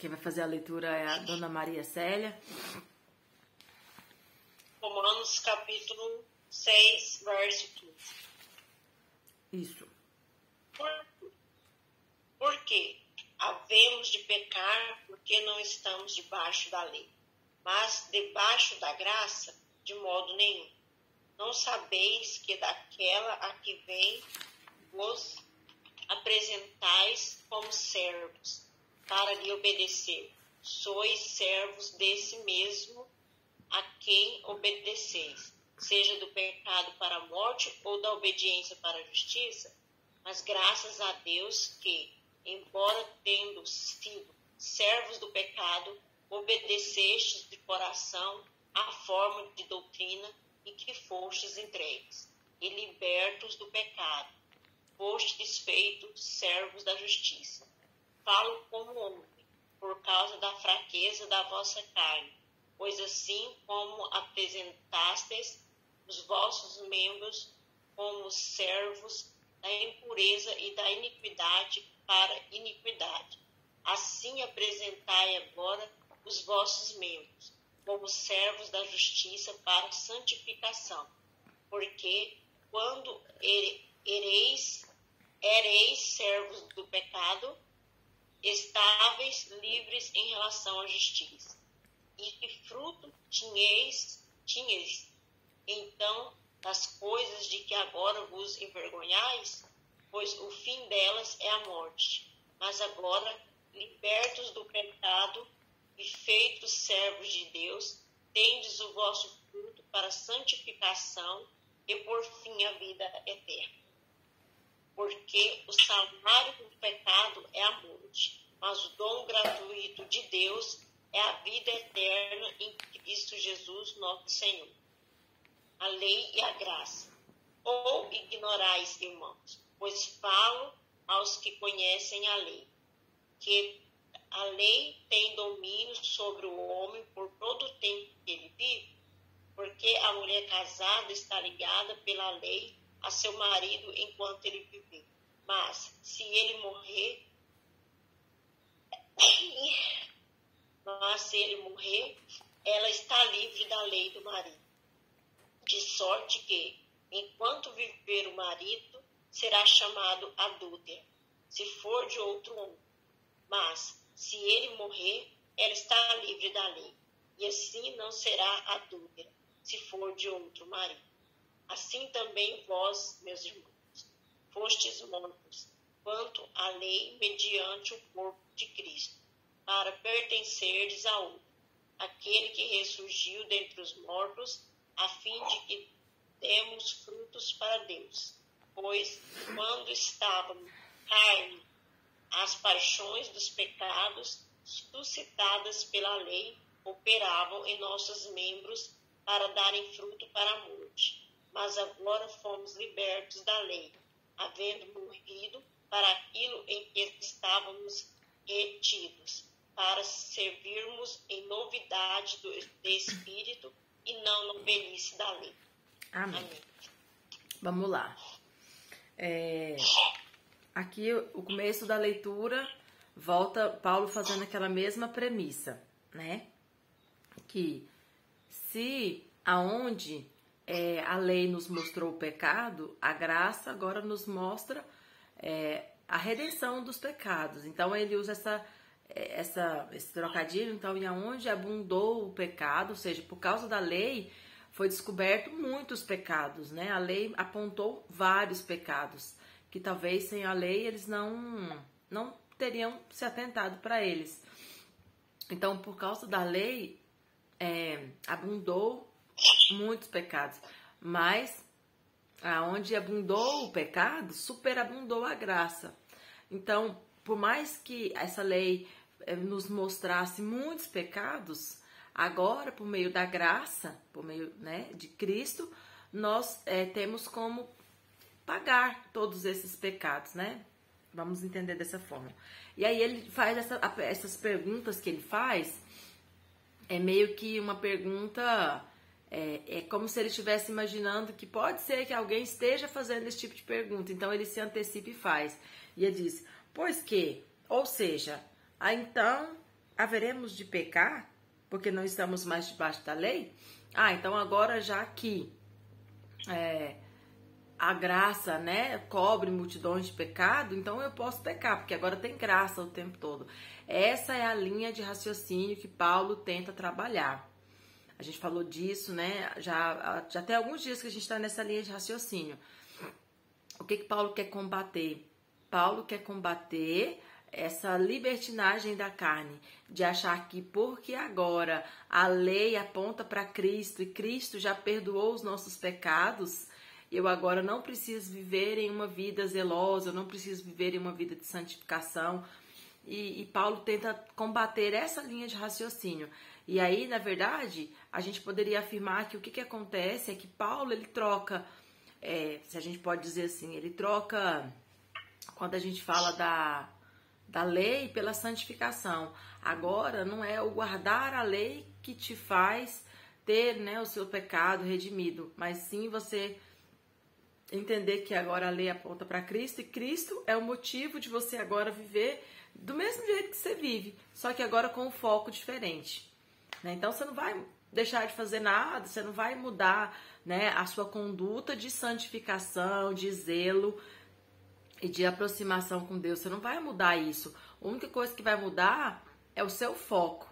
Quem vai fazer a leitura é a Dona Maria Célia. Romanos capítulo 6, verso 15. Isso. Porque havemos de pecar porque não estamos debaixo da lei, mas debaixo da graça, de modo nenhum. Não sabeis que daquela a que vem vos apresentais como servos, para lhe obedecer. Sois servos desse mesmo a quem obedeceis, seja do pecado para a morte ou da obediência para a justiça. Mas graças a Deus que, embora tendo sido servos do pecado, obedecestes de coração à forma de doutrina e que fostes entregues, e libertos do pecado, fostes feitos servos da justiça. Falo como homem, por causa da fraqueza da vossa carne, pois assim como apresentastes os vossos membros como servos da impureza e da iniquidade para iniquidade, assim apresentai agora os vossos membros como servos da justiça para santificação, porque quando ereis servos do pecado, estáveis livres em relação à justiça. E que fruto tinhais então das coisas de que agora vos envergonhais? Pois o fim delas é a morte. Mas agora, libertos do pecado e feitos servos de Deus, tendes o vosso fruto para a santificação e por fim a vida eterna. Porque o salário do pecado é a morte, mas o dom gratuito de Deus é a vida eterna em Cristo Jesus, nosso Senhor. A lei e a graça. Ou ignorais, irmãos, pois falo aos que conhecem a lei, que a lei tem domínio sobre o homem por todo o tempo que ele vive, porque a mulher casada está ligada pela lei a seu marido enquanto ele viver. Mas se ele morrer, ela está livre da lei do marido. De sorte que, enquanto viver o marido, será chamado adúltera, se for de outro homem. Mas, se ele morrer, ela está livre da lei, e assim não será adúltera, se for de outro marido. Assim também vós, meus irmãos, fostes mortos quanto à lei mediante o corpo de Cristo, para pertencerdes a outro, aquele que ressurgiu dentre os mortos, a fim de que demos frutos para Deus. Pois, quando estávamos carne, as paixões dos pecados, suscitadas pela lei, operavam em nossos membros para darem fruto para a morte. Mas agora fomos libertos da lei, havendo morrido para aquilo em que estávamos retidos, para servirmos em novidade do Espírito e não na velhice da lei. Amém. Amém. Vamos lá. Aqui o começo da leitura volta Paulo fazendo aquela mesma premissa, né? Que se aonde a lei nos mostrou o pecado, a graça agora nos mostra a redenção dos pecados. Então ele usa esse trocadilho, então, e aonde abundou o pecado, ou seja, por causa da lei foi descoberto muitos pecados, né? A lei apontou vários pecados que talvez sem a lei eles não teriam se atentado para eles. Então, por causa da lei, abundou muitos pecados, mas aonde abundou o pecado, superabundou a graça. Então, por mais que essa lei nos mostrasse muitos pecados, agora, por meio da graça, por meio, né, de Cristo, nós temos como pagar todos esses pecados, né? Vamos entender dessa forma. E aí ele faz essas perguntas que ele faz, é meio que uma pergunta, é como se ele estivesse imaginando que pode ser que alguém esteja fazendo esse tipo de pergunta. Então ele se antecipa e faz. E ele diz, pois que, ou seja, então haveremos de pecar porque não estamos mais debaixo da lei? Então agora já que a graça, né, cobre multidões de pecado, então eu posso pecar, porque agora tem graça o tempo todo. Essa é a linha de raciocínio que Paulo tenta trabalhar. A gente falou disso, né, já tem alguns dias que a gente está nessa linha de raciocínio. O que Paulo quer combater? Paulo quer combater essa libertinagem da carne, de achar que porque agora a lei aponta para Cristo e Cristo já perdoou os nossos pecados, eu agora não preciso viver em uma vida zelosa, eu não preciso viver em uma vida de santificação. E Paulo tenta combater essa linha de raciocínio. E aí, na verdade, a gente poderia afirmar que o que acontece é que Paulo, ele troca, se a gente pode dizer assim, ele troca, quando a gente fala da lei pela santificação. Agora, não é o guardar a lei que te faz ter, né, o seu pecado redimido, mas sim você entender que agora a lei aponta para Cristo e Cristo é o motivo de você agora viver do mesmo jeito que você vive, só que agora com um foco diferente, né? Então você não vai deixar de fazer nada, você não vai mudar, né, a sua conduta de santificação, de zelo e de aproximação com Deus, você não vai mudar isso. A única coisa que vai mudar é o seu foco,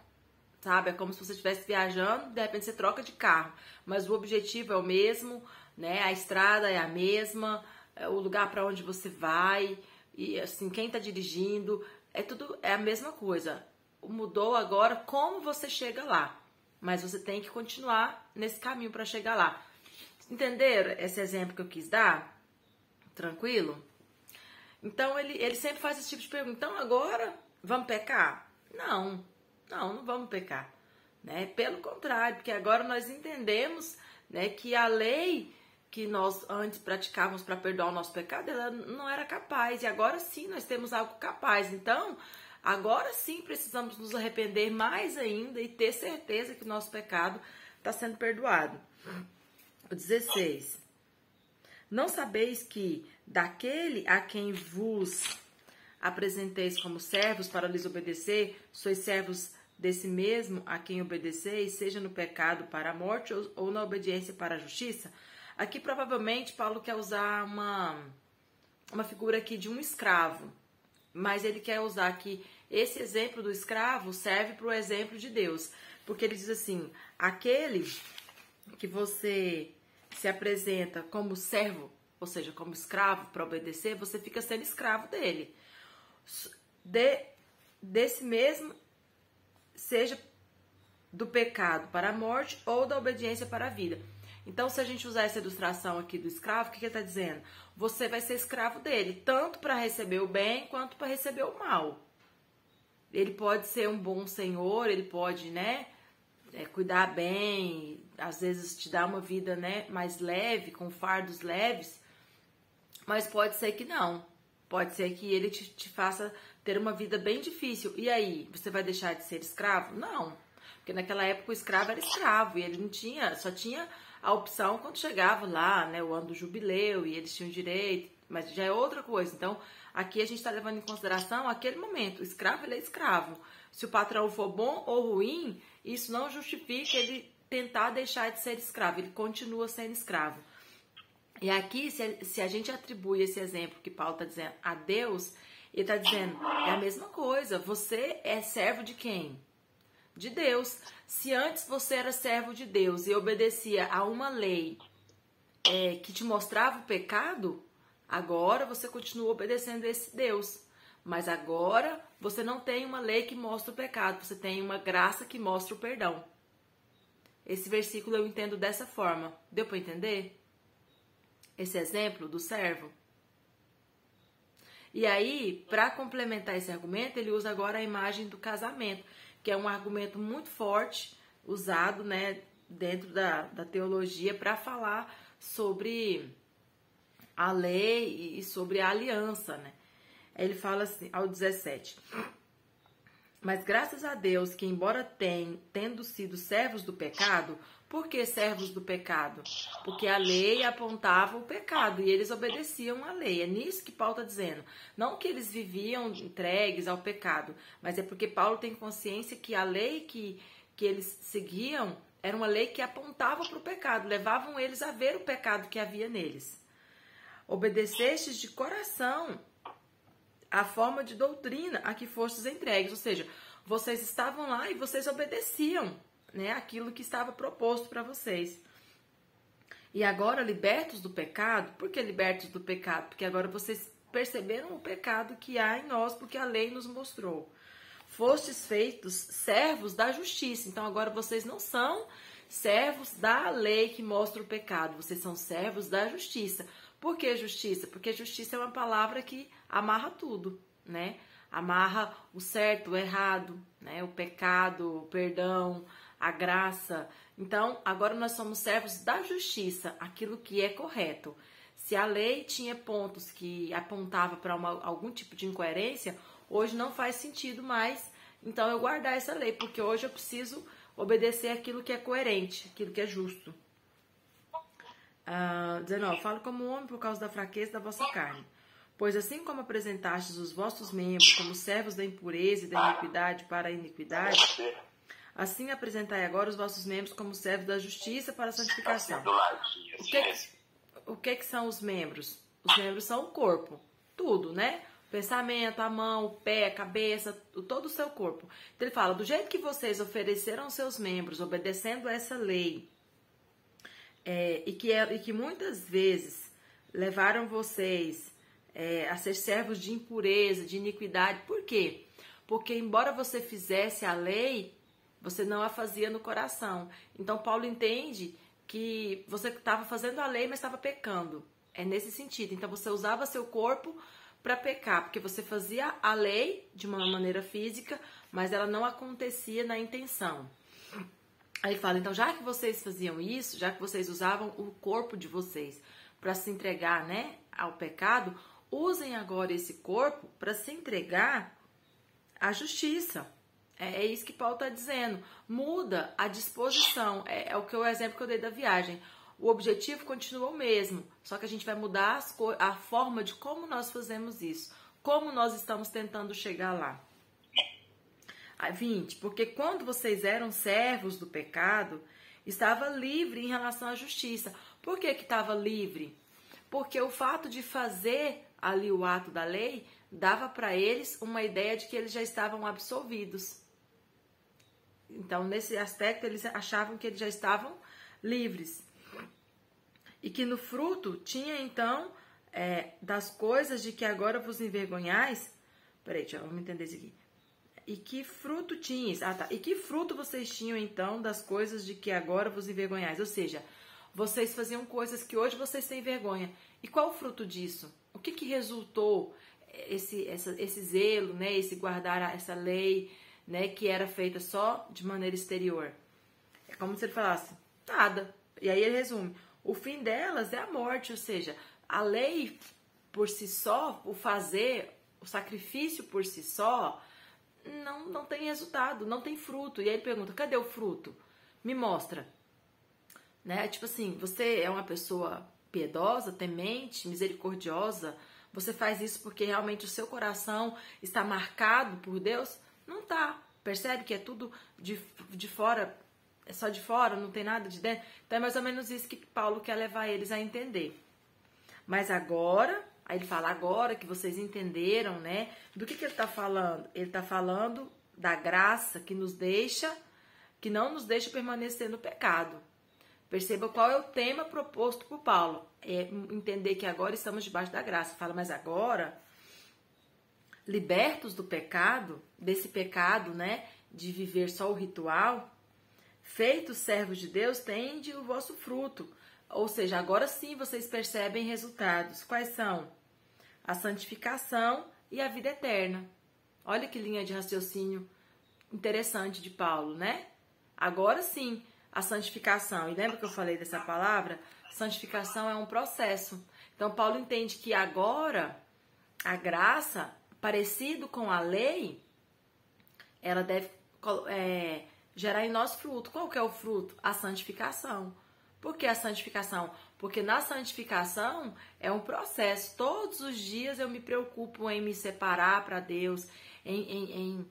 sabe? É como se você estivesse viajando, de repente você troca de carro, mas o objetivo é o mesmo, né? A estrada é a mesma, o lugar para onde você vai, e assim, quem está dirigindo, é a mesma coisa. Mudou agora como você chega lá, mas você tem que continuar nesse caminho para chegar lá. Entenderam esse exemplo que eu quis dar? Tranquilo? Então ele sempre faz esse tipo de pergunta. Então agora vamos pecar? Não vamos pecar, né? Pelo contrário, porque agora nós entendemos, né, que a lei que nós antes praticávamos para perdoar o nosso pecado, ela não era capaz, e agora sim nós temos algo capaz. Então, agora sim precisamos nos arrepender mais ainda e ter certeza que o nosso pecado está sendo perdoado. O 16. Não sabeis que daquele a quem vos apresenteis como servos para lhes obedecer, sois servos desse mesmo a quem obedeceis, seja no pecado para a morte ou na obediência para a justiça? Aqui provavelmente Paulo quer usar uma figura aqui de um escravo, mas ele quer usar aqui esse exemplo do escravo serve para o exemplo de Deus, porque ele diz assim, aquele que você se apresenta como servo, ou seja, como escravo para obedecer, você fica sendo escravo dele. Desse mesmo, seja do pecado para a morte ou da obediência para a vida. Então, se a gente usar essa ilustração aqui do escravo, o que ele está dizendo? Você vai ser escravo dele, tanto para receber o bem quanto para receber o mal. Ele pode ser um bom senhor, ele pode, né, cuidar bem, às vezes te dar uma vida, né, mais leve, com fardos leves, mas pode ser que não. Pode ser que ele te faça ter uma vida bem difícil. E aí, você vai deixar de ser escravo? Não. Porque naquela época o escravo era escravo e ele não tinha, só tinha a opção quando chegava lá, né, o ano do jubileu e eles tinham direito, mas já é outra coisa. Então, aqui a gente está levando em consideração aquele momento. O escravo, ele é escravo. Se o patrão for bom ou ruim, isso não justifica ele tentar deixar de ser escravo. Ele continua sendo escravo. E aqui, se a gente atribui esse exemplo que Paulo está dizendo a Deus, ele está dizendo, é a mesma coisa. Você é servo de quem? De Deus. Se antes você era servo de Deus e obedecia a uma lei que te mostrava o pecado, agora você continua obedecendo esse Deus. Mas agora você não tem uma lei que mostra o pecado, você tem uma graça que mostra o perdão. Esse versículo eu entendo dessa forma. Deu para entender? Esse exemplo do servo? E aí, para complementar esse argumento, ele usa agora a imagem do casamento, que é um argumento muito forte, usado, né, dentro da teologia para falar sobre a lei e sobre a aliança, né? Ele fala assim, ao 17. Mas graças a Deus que, embora tendo sido servos do pecado, por que servos do pecado? Porque a lei apontava o pecado e eles obedeciam à lei. É nisso que Paulo está dizendo. Não que eles viviam entregues ao pecado, mas é porque Paulo tem consciência que a lei que eles seguiam era uma lei que apontava para o pecado, levavam eles a ver o pecado que havia neles. Obedecestes de coração a forma de doutrina a que fostes entregues, ou seja, vocês estavam lá e vocês obedeciam, né, aquilo que estava proposto para vocês. E agora, libertos do pecado, por que libertos do pecado? Porque agora vocês perceberam o pecado que há em nós, porque a lei nos mostrou. Fostes feitos servos da justiça. Então agora vocês não são servos da lei que mostra o pecado, vocês são servos da justiça. Por que justiça? Porque justiça é uma palavra que amarra tudo, né? Amarra o certo, o errado, né? O pecado, o perdão, a graça. Então, agora nós somos servos da justiça, aquilo que é correto. Se a lei tinha pontos que apontava para algum tipo de incoerência, hoje não faz sentido mais, então eu guardar essa lei, porque hoje eu preciso obedecer aquilo que é coerente, aquilo que é justo. 19. Falo como homem por causa da fraqueza da vossa carne. Pois assim como apresentastes os vossos membros como servos da impureza e da iniquidade para a iniquidade, assim apresentai agora os vossos membros como servos da justiça para a santificação. O que são os membros? Os membros são o corpo, tudo, né? O pensamento, a mão, o pé, a cabeça, todo o seu corpo. Então ele fala, do jeito que vocês ofereceram seus membros, obedecendo a essa lei, e que muitas vezes levaram vocês a ser servos de impureza, de iniquidade. Por quê? Porque embora você fizesse a lei, você não a fazia no coração. Então Paulo entende que você estava fazendo a lei, mas estava pecando. É nesse sentido. Então você usava seu corpo para pecar, porque você fazia a lei de uma maneira física, mas ela não acontecia na intenção. Aí ele fala, então já que vocês faziam isso, já que vocês usavam o corpo de vocês para se entregar, né, ao pecado, usem agora esse corpo para se entregar à justiça. É isso que Paulo está dizendo. Muda a disposição. É o exemplo que eu dei da viagem. O objetivo continua o mesmo, só que a gente vai mudar a forma de como nós fazemos isso, como nós estamos tentando chegar lá. 20. Porque quando vocês eram servos do pecado, estava livre em relação à justiça. Por que estava livre? Porque o fato de fazer ali o ato da lei dava para eles uma ideia de que eles já estavam absolvidos. Então, nesse aspecto, eles achavam que eles já estavam livres. E que no fruto tinha, então, das coisas de que agora vos envergonhais. Peraí, vamos entender isso aqui. E que fruto tinhas? E que fruto vocês tinham, então, das coisas de que agora vos envergonhais? Ou seja, vocês faziam coisas que hoje vocês têm vergonha. E qual o fruto disso? O que resultou esse zelo, né? Esse guardar essa lei, né? Que era feita só de maneira exterior? É como se ele falasse, nada. E aí ele resume. O fim delas é a morte, ou seja, a lei por si só, o fazer, o sacrifício por si só, não tem resultado, não tem fruto. E aí ele pergunta, cadê o fruto? Me mostra. Né? Tipo assim, você é uma pessoa piedosa, temente, misericordiosa, você faz isso porque realmente o seu coração está marcado por Deus? Não tá. Percebe que é tudo de fora, é só de fora, não tem nada de dentro? Então é mais ou menos isso que Paulo quer levar eles a entender. Mas agora, aí ele fala, agora que vocês entenderam, né? Do que ele está falando? Ele está falando da graça que não nos deixa permanecer no pecado. Perceba qual é o tema proposto por Paulo. É entender que agora estamos debaixo da graça. Fala, mas agora, libertos do pecado, desse pecado, né? De viver só o ritual, feitos servos de Deus, tende o vosso fruto. Ou seja, agora sim vocês percebem resultados. Quais são? A santificação e a vida eterna. Olha que linha de raciocínio interessante de Paulo, né? Agora sim, a santificação. E lembra que eu falei dessa palavra? Santificação é um processo. Então, Paulo entende que agora a graça, parecido com a lei, ela deve gerar em nós fruto. Qual que é o fruto? A santificação. Por que a santificação? Porque na santificação é um processo. Todos os dias eu me preocupo em me separar para Deus, em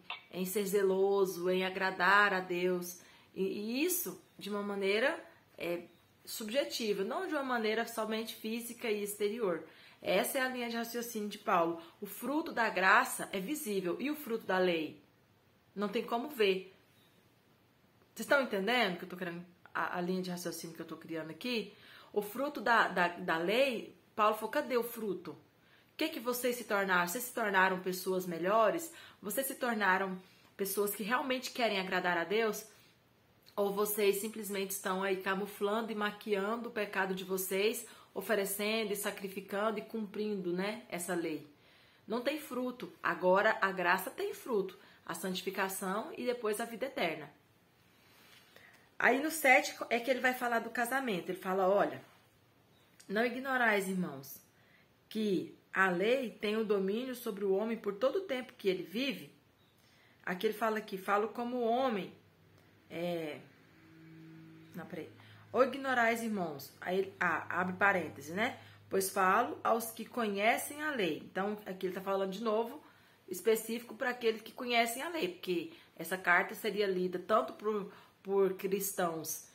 ser zeloso, em agradar a Deus. E isso de uma maneira subjetiva, não de uma maneira somente física e exterior. Essa é a linha de raciocínio de Paulo. O fruto da graça é visível. E o fruto da lei? Não tem como ver. Vocês estão entendendo que eu tô querendo, a linha de raciocínio que eu estou criando aqui? O fruto da lei, Paulo falou, cadê o fruto? O que vocês se tornaram? Vocês se tornaram pessoas melhores? Vocês se tornaram pessoas que realmente querem agradar a Deus? Ou vocês simplesmente estão aí camuflando e maquiando o pecado de vocês, oferecendo e sacrificando e cumprindo, né, essa lei? Não tem fruto. Agora a graça tem fruto. A santificação e depois a vida eterna. Aí no 7 é que ele vai falar do casamento. Ele fala, olha, não ignorais, irmãos, que a lei tem o domínio sobre o homem por todo o tempo que ele vive. Aqui ele fala aqui, falo como homem. Não, peraí. Ou ignorais, irmãos. Aí abre parênteses, né? Pois falo aos que conhecem a lei. Então, aqui ele está falando de novo, específico para aqueles que conhecem a lei, porque essa carta seria lida tanto por cristãos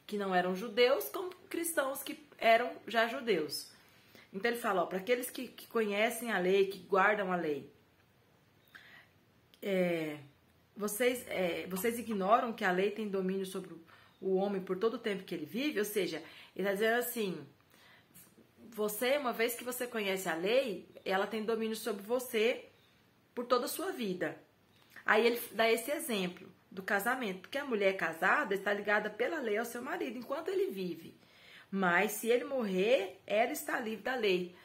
que não eram judeus, como cristãos que eram já judeus. Então ele fala, para aqueles que conhecem a lei, que guardam a lei, vocês ignoram que a lei tem domínio sobre o homem por todo o tempo que ele vive? Ou seja, ele está dizendo assim, você, uma vez que você conhece a lei, ela tem domínio sobre você por toda a sua vida. Aí ele dá esse exemplo do casamento, porque a mulher casada está ligada pela lei ao seu marido enquanto ele vive, mas se ele morrer, ela está livre da lei.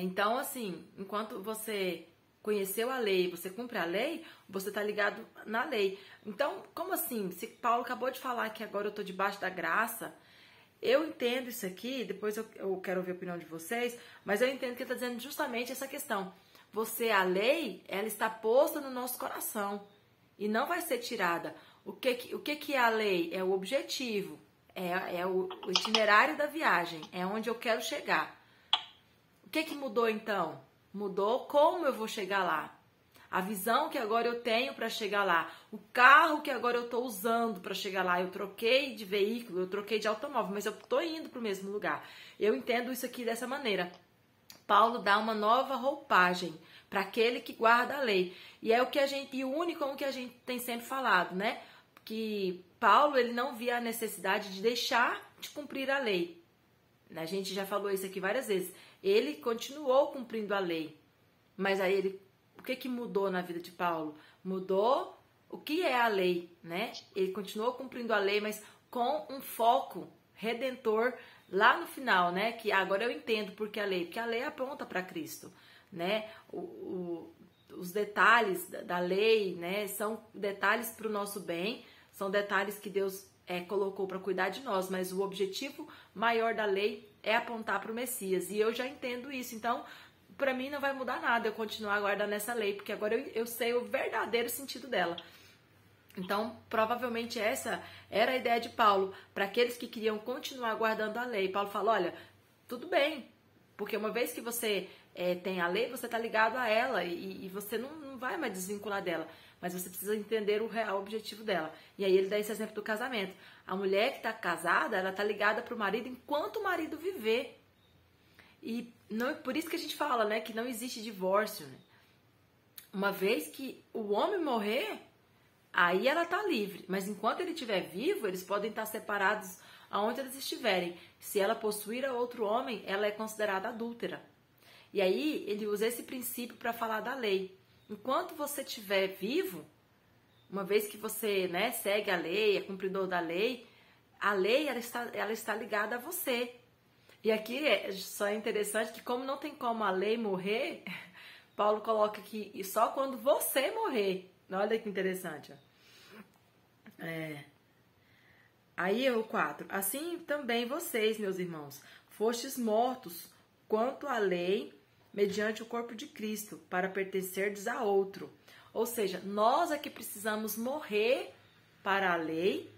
Então, assim, enquanto você conheceu a lei, você cumpre a lei, você está ligado na lei. Então, como assim? Se Paulo acabou de falar que agora eu estou debaixo da graça, eu entendo isso aqui, depois eu quero ouvir a opinião de vocês, mas eu entendo que ele está dizendo justamente essa questão. A lei, ela está posta no nosso coração e não vai ser tirada. O que é a lei? É o objetivo, é o itinerário da viagem, é onde eu quero chegar. O que mudou então? Mudou como eu vou chegar lá. A visão que agora eu tenho para chegar lá. O carro que agora eu estou usando para chegar lá. Eu troquei de veículo, eu troquei de automóvel, mas eu estou indo para o mesmo lugar. Eu entendo isso aqui dessa maneira. Paulo dá uma nova roupagem para aquele que guarda a lei. E é o que une com o que a gente tem sempre falado, né? Que Paulo, ele não via a necessidade de deixar de cumprir a lei. A gente já falou isso aqui várias vezes. Ele continuou cumprindo a lei. Mas aí o que mudou na vida de Paulo? Mudou o que é a lei, né? Ele continuou cumprindo a lei, mas com um foco redentor lá no final, né? Que agora eu entendo porque a lei aponta para Cristo, né? Os detalhes da lei, né? São detalhes para o nosso bem, são detalhes que Deus colocou para cuidar de nós, mas o objetivo maior da lei é apontar para o Messias, e eu já entendo isso. Então, para mim não vai mudar nada eu continuar guardando essa lei, porque agora eu sei o verdadeiro sentido dela. Então, provavelmente essa era a ideia de Paulo, para aqueles que queriam continuar guardando a lei. Paulo fala, olha, tudo bem, porque uma vez que você tem a lei, você está ligado a ela, e você não vai mais desvincular dela, mas você precisa entender o real objetivo dela. E aí ele dá esse exemplo do casamento. A mulher que está casada, ela está ligada para o marido enquanto o marido viver. E não, por isso que a gente fala, né, que não existe divórcio, né? Uma vez que o homem morrer, aí ela está livre. Mas enquanto ele estiver vivo, eles podem estar separados aonde eles estiverem. Se ela possuir a outro homem, ela é considerada adúltera. E aí ele usa esse princípio para falar da lei. Enquanto você estiver vivo, uma vez que você, né, segue a lei, é cumpridor da lei, a lei ela está ligada a você. E aqui só é interessante que, como não tem como a lei morrer, Paulo coloca aqui, e só quando você morrer. Olha que interessante. Ó. Aí o 4. Assim também vocês, meus irmãos, fostes mortos quanto à lei, mediante o corpo de Cristo, para pertencerdes a outro. Ou seja, nós é que precisamos morrer para a lei,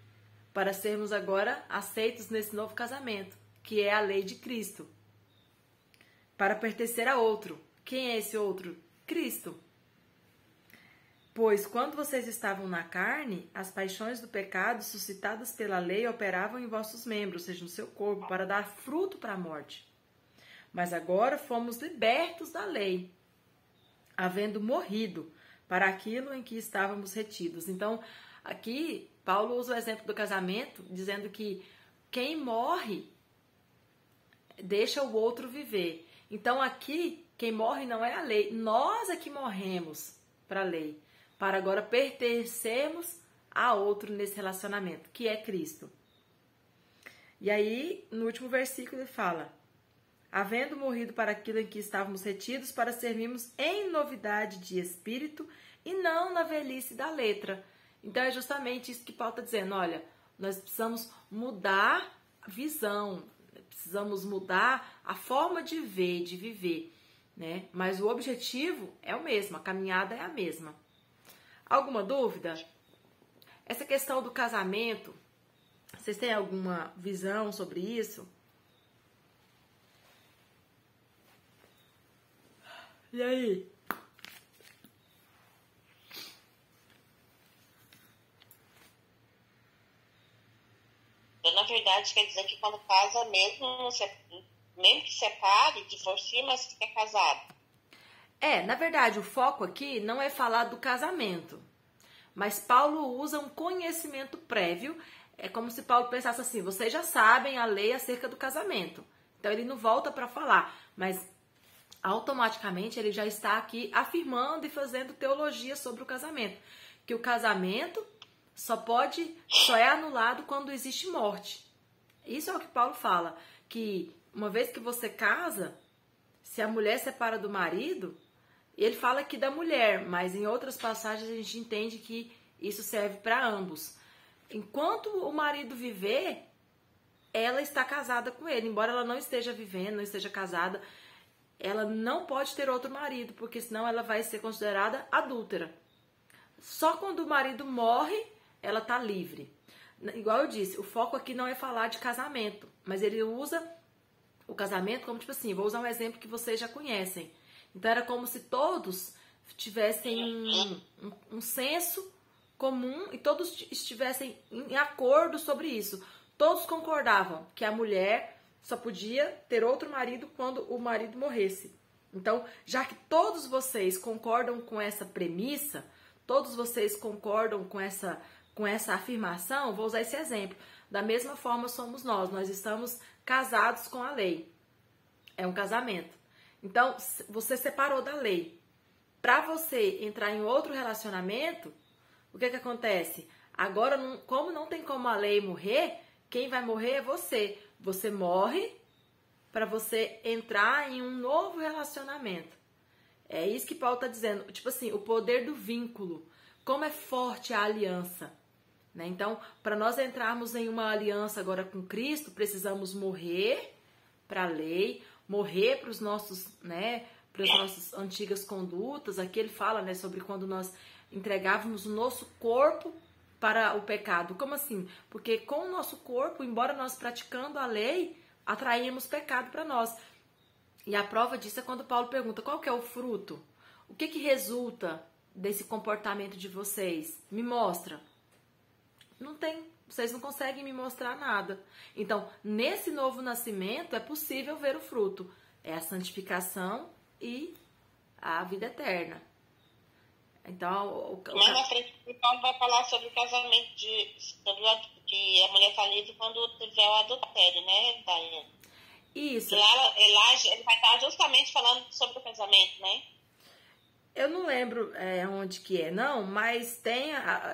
para sermos agora aceitos nesse novo casamento, que é a lei de Cristo. Para pertencer a outro. Quem é esse outro? Cristo. Pois quando vocês estavam na carne, as paixões do pecado suscitadas pela lei operavam em vossos membros, ou seja, no seu corpo, para dar fruto para a morte. Mas agora fomos libertos da lei, havendo morrido para aquilo em que estávamos retidos. Então, aqui, Paulo usa o exemplo do casamento, dizendo que quem morre deixa o outro viver. Então, aqui, quem morre não é a lei. Nós é que morremos para a lei, para agora pertencermos a outro nesse relacionamento, que é Cristo. E aí, no último versículo, ele fala: havendo morrido para aquilo em que estávamos retidos, para servirmos em novidade de espírito e não na velhice da letra. Então, é justamente isso que Paulo está dizendo. Olha, nós precisamos mudar a visão, precisamos mudar a forma de ver, de viver, né? Mas o objetivo é o mesmo, a caminhada é a mesma. Alguma dúvida? Essa questão do casamento, vocês têm alguma visão sobre isso? E aí? Então, na verdade, quer dizer que quando casa, mesmo que separe, divorcie, mas fica casado. Na verdade, o foco aqui não é falar do casamento, mas Paulo usa um conhecimento prévio. É como se Paulo pensasse assim: vocês já sabem a lei acerca do casamento. Então ele não volta para falar, mas automaticamente ele já está aqui afirmando e fazendo teologia sobre o casamento. Que o casamento só é anulado quando existe morte. Isso é o que Paulo fala, que uma vez que você casa, se a mulher separa do marido, ele fala aqui da mulher, mas em outras passagens a gente entende que isso serve para ambos. Enquanto o marido viver, ela está casada com ele, embora ela não esteja vivendo, não esteja casada, ela não pode ter outro marido, porque senão ela vai ser considerada adúltera. Só quando o marido morre, ela está livre. Igual eu disse, o foco aqui não é falar de casamento, mas ele usa o casamento como tipo assim, vou usar um exemplo que vocês já conhecem. Então era como se todos tivessem um senso comum e todos estivessem em acordo sobre isso. Todos concordavam que a mulher só podia ter outro marido quando o marido morresse. Então, já que todos vocês concordam com essa premissa, todos vocês concordam com essa afirmação, vou usar esse exemplo. Da mesma forma somos nós estamos casados com a lei. É um casamento. Então, você separou da lei. Para você entrar em outro relacionamento, o que acontece? Agora, como não tem como a lei morrer, quem vai morrer é você. Você morre para você entrar em um novo relacionamento. É isso que Paulo está dizendo. Tipo assim, o poder do vínculo. Como é forte a aliança. Né? Então, para nós entrarmos em uma aliança agora com Cristo, precisamos morrer para a lei, morrer para os nossos, né, para as nossas antigas condutas. Aqui ele fala, né, sobre quando nós entregávamos o nosso corpo para o pecado. Como assim? Porque com o nosso corpo, embora nós praticando a lei, atraímos pecado para nós. E a prova disso é quando Paulo pergunta: qual que é o fruto? O que resulta desse comportamento de vocês? Me mostra. Não tem. Vocês não conseguem me mostrar nada. Então, nesse novo nascimento, é possível ver o fruto. É a santificação e a vida eterna. Então, mais na frente, o Paulo vai falar sobre o casamento de a mulher estar livre quando tiver o adultério, né, Daiane? Isso. Lá ele vai estar justamente falando sobre o casamento, né? Eu não lembro onde que é, não, mas tem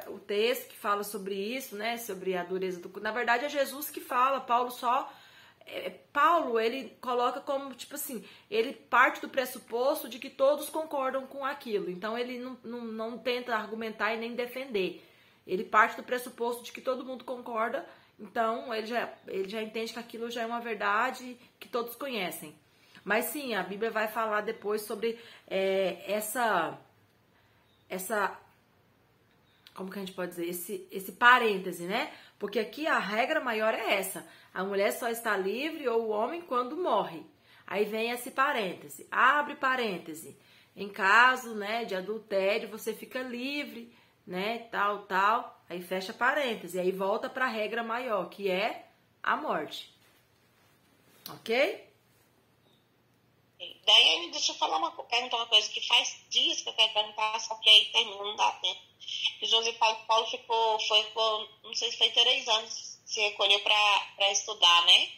o texto que fala sobre isso, né? Sobre a dureza do corpo. Na verdade, é Jesus que fala. Paulo, ele coloca como, tipo assim, ele parte do pressuposto de que todos concordam com aquilo. Então, ele não tenta argumentar e nem defender. Ele parte do pressuposto de que todo mundo concorda. Então, ele já entende que aquilo já é uma verdade que todos conhecem. Mas sim, a Bíblia vai falar depois sobre como que a gente pode dizer? Esse parêntese, né? Porque aqui a regra maior é essa. A mulher só está livre ou o homem quando morre. Aí vem esse parêntese. Abre parêntese. Em caso, né, de adultério, você fica livre, né, tal. Aí fecha parêntese. Aí volta para a regra maior, que é a morte. Ok? Daí, deixa eu perguntar uma coisa que faz dias que eu quero perguntar, só que aí termina, não dá tempo. O José Paulo ficou, não sei se foi 3 anos, se recolheu para estudar, né?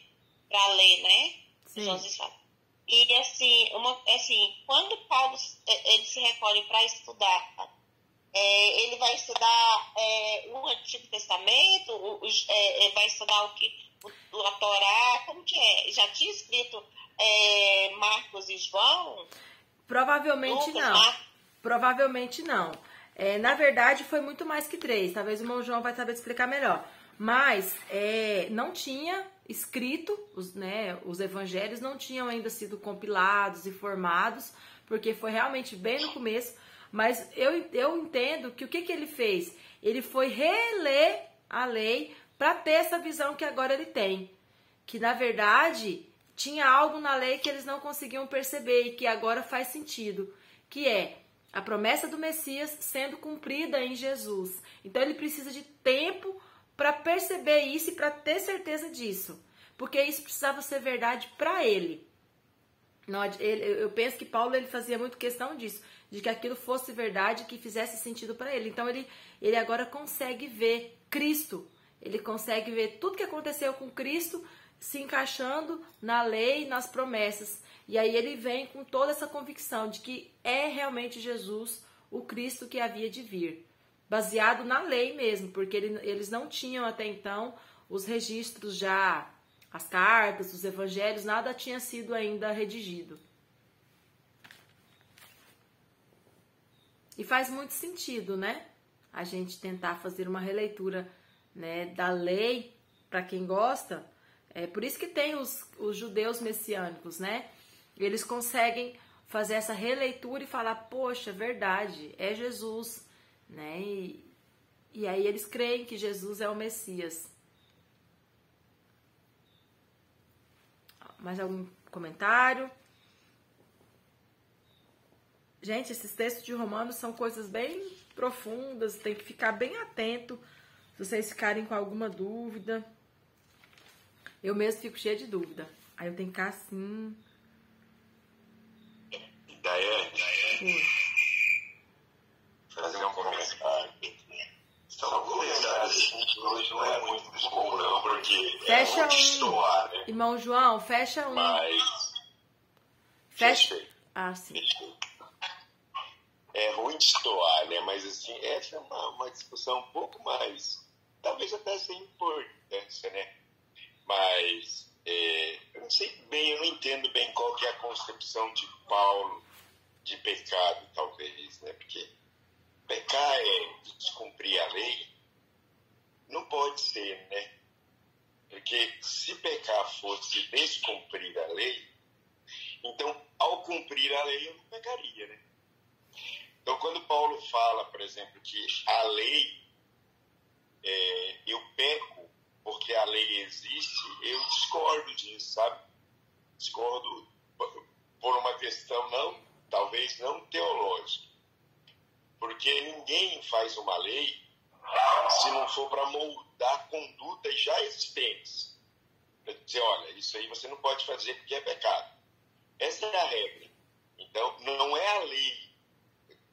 Para ler, né? Sim. José fala. E assim, quando Paulo ele se recolhe para estudar, ele vai estudar o Antigo Testamento, ele vai estudar a Torá, como que é? Já tinha escrito Marcos e João? Provavelmente Lucas, não. Marcos. Provavelmente não. Na verdade, foi muito mais que 3. Talvez o irmão João vai saber explicar melhor. Mas não tinha escrito, os evangelhos não tinham ainda sido compilados e formados, porque foi realmente bem no começo. Mas eu entendo que o que ele fez? Ele foi reler a lei para ter essa visão que agora ele tem. Que, na verdade, tinha algo na lei que eles não conseguiam perceber e que agora faz sentido. Que é a promessa do Messias sendo cumprida em Jesus. Então, ele precisa de tempo para perceber isso e para ter certeza disso. Porque isso precisava ser verdade para ele. Eu penso que Paulo ele fazia muito questão disso, de que aquilo fosse verdade, que fizesse sentido para ele. Então, ele agora consegue ver Cristo. Ele consegue ver tudo que aconteceu com Cristo se encaixando na lei e nas promessas. E aí ele vem com toda essa convicção de que é realmente Jesus, o Cristo que havia de vir. Baseado na lei mesmo, porque eles não tinham até então os registros já, as cartas, os evangelhos, nada tinha sido ainda redigido. E faz muito sentido, né? A gente tentar fazer uma releitura, né, da lei, para quem gosta. É por isso que tem os judeus messiânicos, né? Eles conseguem fazer essa releitura e falar, poxa, verdade, é Jesus, né? E aí eles creem que Jesus é o Messias. Mais algum comentário? Gente, esses textos de Romanos são coisas bem profundas, tem que ficar bem atento se vocês ficarem com alguma dúvida. Eu mesmo fico cheia de dúvida. Aí eu tenho que ficar assim. Daiane, fazer um comentário. São comentários que hoje não é muito comum, não, porque fecha muito estoar, né? Irmão João, fecha um. Mas. Fecha. Fechei. Ah, sim. Fechei. É ruim de estoar, né? Mas, assim, essa é uma discussão um pouco mais. Talvez até sem importância, né? Mas. Eu não sei bem, eu não entendo bem qual que é a concepção de Paulo de pecado, talvez, né? Porque pecar é descumprir a lei, não pode ser, né? Porque se pecar fosse descumprir a lei, então, ao cumprir a lei, eu não pecaria, né? Então, quando Paulo fala, por exemplo, que a lei, eu peco porque a lei existe, eu discordo disso, sabe? Discordo por uma questão talvez não teológica. Porque ninguém faz uma lei se não for para moldar condutas já existentes. Para dizer, olha, isso aí você não pode fazer porque é pecado. Essa é a regra. Então, não é a lei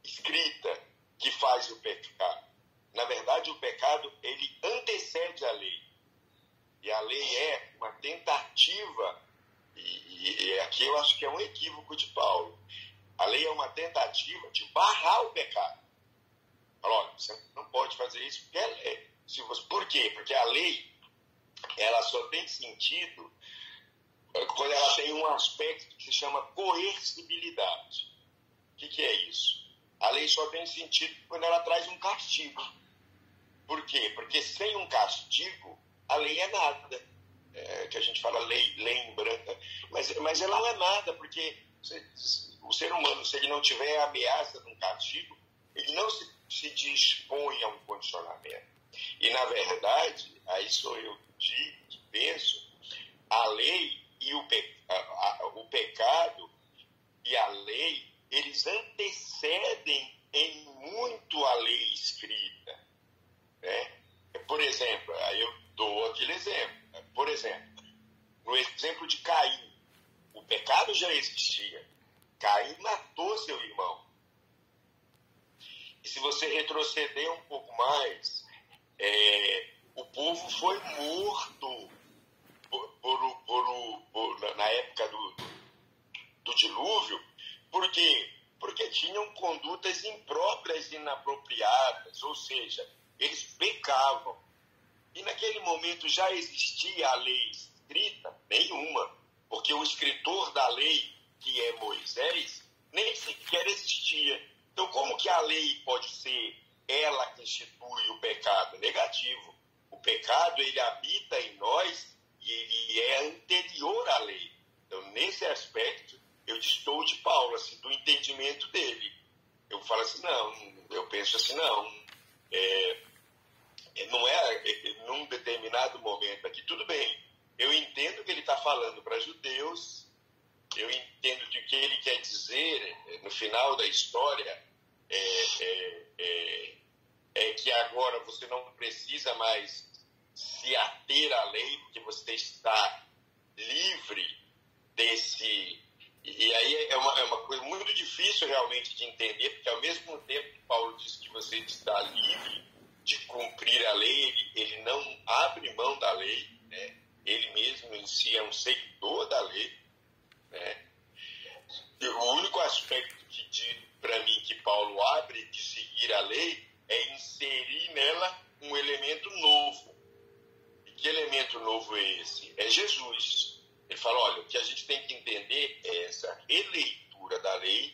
escrita que faz o pecado. Na verdade, o pecado, ele antecede a lei. E a lei é uma tentativa, e aqui eu acho que é um equívoco de Paulo. A lei é uma tentativa de barrar o pecado. Fala, olha, você não pode fazer isso porque é lei. Por quê? Porque a lei, ela só tem sentido quando ela tem um aspecto que se chama coercibilidade. O que é isso? A lei só tem sentido quando ela traz um castigo. Por quê? Porque sem um castigo, a lei é nada. Que a gente fala lei em branca. Mas ela não é nada, porque o ser humano, se ele não tiver a ameaça de um castigo, ele não se dispõe a um condicionamento. E, na verdade, aí sou eu que penso, a lei e o pecado e a lei, eles antecedem em muito a lei escrita, né? Por exemplo, aí eu dou aquele exemplo. Por exemplo, no exemplo de Caim, o pecado já existia. Caim matou seu irmão. E se você retroceder um pouco mais, o povo foi morto na época do dilúvio. Por quê? Porque tinham condutas impróprias e inapropriadas, ou seja, eles pecavam. E naquele momento já existia a lei escrita? Nenhuma, porque o escritor da lei, que é Moisés, nem sequer existia. Então, como que a lei pode ser ela que institui o pecado? Negativo. O pecado, ele habita em nós e ele é anterior à lei. Então, nesse aspecto, eu distou de Paulo, assim, do entendimento dele. Eu falo assim, eu penso assim, não é num determinado momento aqui, tudo bem. Eu entendo que ele está falando para judeus, eu entendo que o que ele quer dizer no final da história é que agora você não precisa mais se ater à lei, porque você está livre desse... E aí é uma coisa muito difícil realmente de entender, porque ao mesmo tempo que Paulo diz que você está livre de cumprir a lei, ele não abre mão da lei, né? Ele mesmo em si é um seguidor da lei, né? E o único aspecto que diz para mim que Paulo abre de seguir a lei é inserir nela um elemento novo. E que elemento novo é esse? É Jesus. Ele fala, olha, o que a gente tem que entender é essa releitura da lei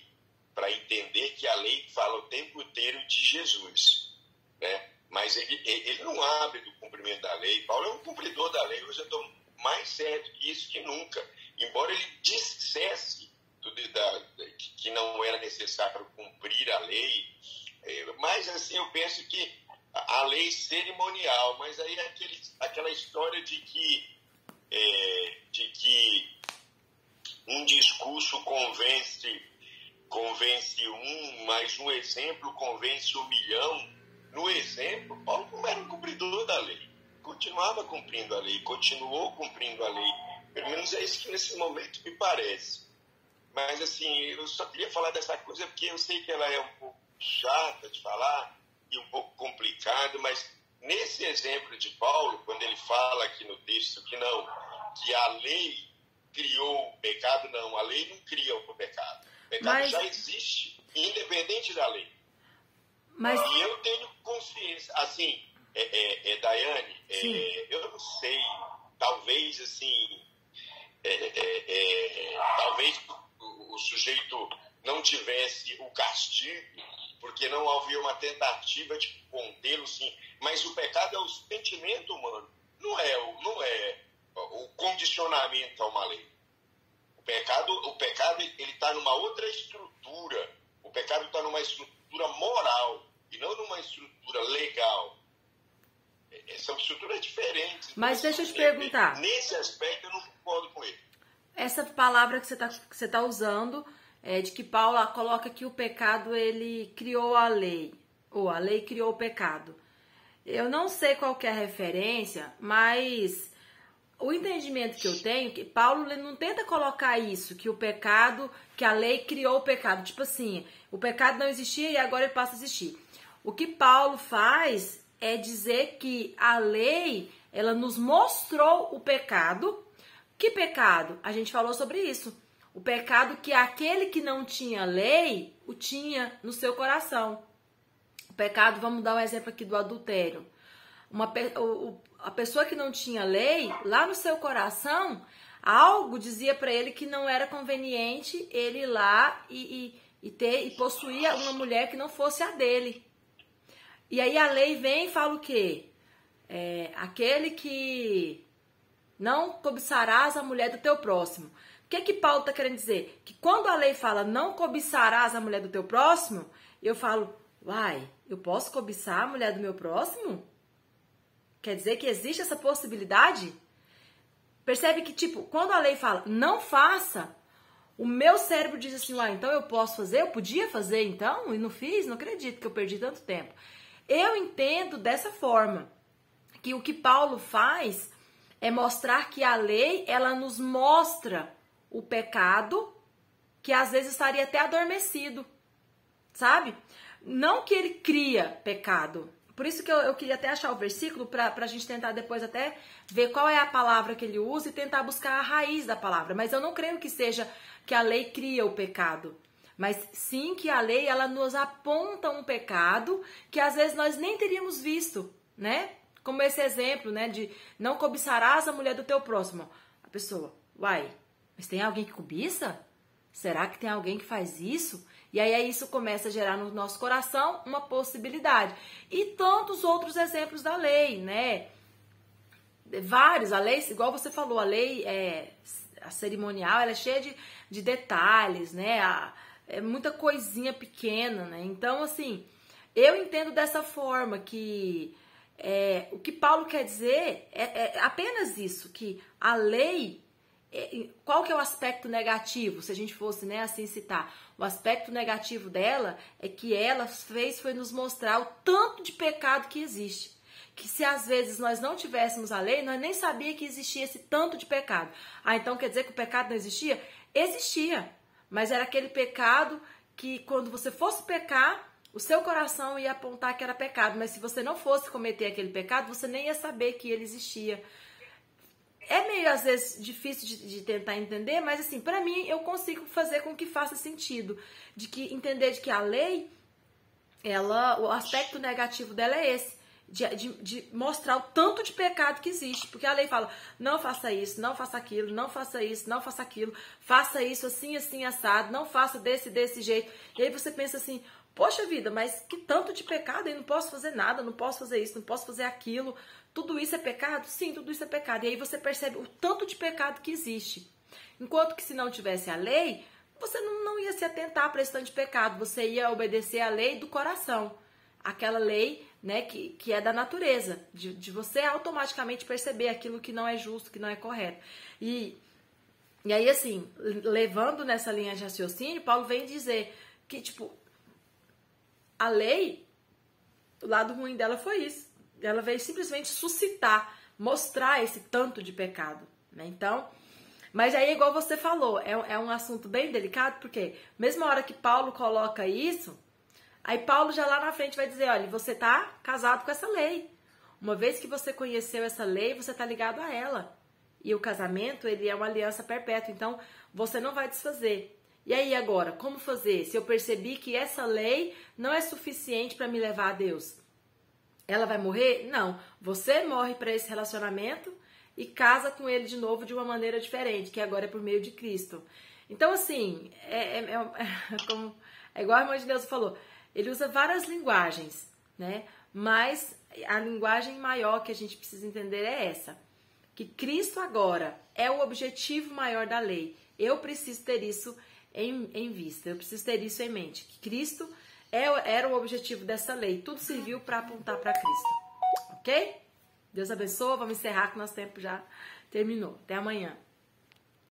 para entender que a lei fala o tempo inteiro de Jesus, né? Mas ele não abre do cumprimento da lei. Paulo é um cumpridor da lei. Hoje eu estou mais certo que isso que nunca. Embora ele dissesse que não era necessário cumprir a lei, mas assim eu penso que a lei cerimonial, mas aí é aquela história de que um discurso convence um, mas um exemplo convence 1 milhão. No exemplo, Paulo não era um cumpridor da lei. Continuava cumprindo a lei, continuou cumprindo a lei. Pelo menos é isso que nesse momento me parece. Mas assim, eu só queria falar dessa coisa porque eu sei que ela é um pouco chata de falar e um pouco complicada, mas nesse exemplo de Paulo, quando ele fala aqui no texto que a lei criou o pecado, não, a lei não cria o pecado. O pecado já existe, independente da lei. E eu tenho consciência, assim, Daiane, eu não sei, talvez, assim, talvez o sujeito não tivesse o castigo, porque não havia uma tentativa de contê-lo, sim, mas o pecado é o sentimento humano, não é o condicionamento a uma lei. O pecado ele está numa outra estrutura. O pecado está numa estrutura moral e não numa estrutura legal. São estruturas diferentes. Mas deixa eu te perguntar. Nesse aspecto eu não concordo com ele. Essa palavra que você tá usando de que Paulo coloca que o pecado ele criou a lei, ou a lei criou o pecado. Eu não sei qual que é a referência, mas o entendimento que eu tenho, que Paulo não tenta colocar isso, que o pecado, que a lei criou o pecado. Tipo assim, o pecado não existia e agora ele passa a existir. O que Paulo faz é dizer que a lei, ela nos mostrou o pecado. Que pecado? A gente falou sobre isso. O pecado que aquele que não tinha lei, o tinha no seu coração. O pecado, vamos dar um exemplo aqui do adultério. A pessoa que não tinha lei, lá no seu coração, algo dizia para ele que não era conveniente ele ir lá e possuir uma mulher que não fosse a dele. E aí a lei vem e fala o quê? Aquele que não cobiçarás a mulher do teu próximo. O que Paulo está querendo dizer? Que quando a lei fala não cobiçarás a mulher do teu próximo, eu falo, Uai, eu posso cobiçar a mulher do meu próximo? Quer dizer que existe essa possibilidade? Percebe que, tipo, quando a lei fala não faça, o meu cérebro diz assim, então eu posso fazer? Eu podia fazer então? E não fiz? Não acredito que eu perdi tanto tempo. Eu entendo dessa forma, que o que Paulo faz é mostrar que a lei, ela nos mostra o pecado que às vezes estaria até adormecido, sabe? Não que ele cria pecado. Por isso que eu queria até achar o versículo para a gente tentar depois até ver qual é a palavra que ele usa e tentar buscar a raiz da palavra. Mas eu não creio que seja que a lei cria o pecado. Mas sim que a lei, ela nos aponta um pecado que às vezes nós nem teríamos visto, né? Como esse exemplo, né? De não cobiçarás a mulher do teu próximo. A pessoa, mas tem alguém que cobiça? Será que tem alguém que faz isso? E aí isso começa a gerar no nosso coração uma possibilidade. E tantos outros exemplos da lei, né? Vários, a lei, igual você falou, a lei a cerimonial, ela é cheia de detalhes, né? É muita coisinha pequena, né? Então, assim, eu entendo dessa forma que o que Paulo quer dizer é apenas isso, que a lei, qual que é o aspecto negativo, se a gente fosse, né, assim citar? O aspecto negativo dela é que ela foi nos mostrar o tanto de pecado que existe. Que se às vezes nós não tivéssemos a lei, nós nem sabíamos que existia esse tanto de pecado. Então quer dizer que o pecado não existia? Existia, mas era aquele pecado que quando você fosse pecar, o seu coração ia apontar que era pecado. Mas se você não fosse cometer aquele pecado, você nem ia saber que ele existia. É meio, às vezes, difícil de tentar entender, mas, assim, pra mim, eu consigo fazer com que faça sentido. Entender de que a lei, o aspecto negativo dela é esse. De mostrar o tanto de pecado que existe. Porque a lei fala, não faça isso, não faça aquilo, não faça isso, não faça aquilo. Faça isso assim, assim, assado. Não faça desse jeito. E aí você pensa assim, poxa vida, mas que tanto de pecado, eu não posso fazer nada, não posso fazer isso, não posso fazer aquilo. Tudo isso é pecado? Sim, tudo isso é pecado. E aí você percebe o tanto de pecado que existe. Enquanto que se não tivesse a lei, você não ia se atentar para esse tanto de pecado. Você ia obedecer a lei do coração. Aquela lei, né, que é da natureza. De você automaticamente perceber aquilo que não é justo, que não é correto. E aí, assim, levando nessa linha de raciocínio, Paulo vem dizer que, tipo, a lei, o lado ruim dela foi isso. Ela veio simplesmente suscitar, mostrar esse tanto de pecado, né? Então, mas aí, igual você falou, é um assunto bem delicado, porque mesma hora que Paulo coloca isso, aí Paulo já lá na frente vai dizer, olha, você tá casado com essa lei. Uma vez que você conheceu essa lei, você tá ligado a ela. E o casamento, ele é uma aliança perpétua, então você não vai desfazer. E aí agora, como fazer? Se eu percebi que essa lei não é suficiente para me levar a Deus, ela vai morrer? Não. Você morre para esse relacionamento e casa com ele de novo de uma maneira diferente, que agora é por meio de Cristo. Então, assim, igual a irmã de Deus falou, ele usa várias linguagens, né? Mas a linguagem maior que a gente precisa entender é essa. Que Cristo agora é o objetivo maior da lei. Eu preciso ter isso em vista, eu preciso ter isso em mente. Que Cristo era o objetivo dessa lei. Tudo serviu para apontar para Cristo. Ok? Deus abençoe. Vamos encerrar que nosso tempo já terminou. Até amanhã.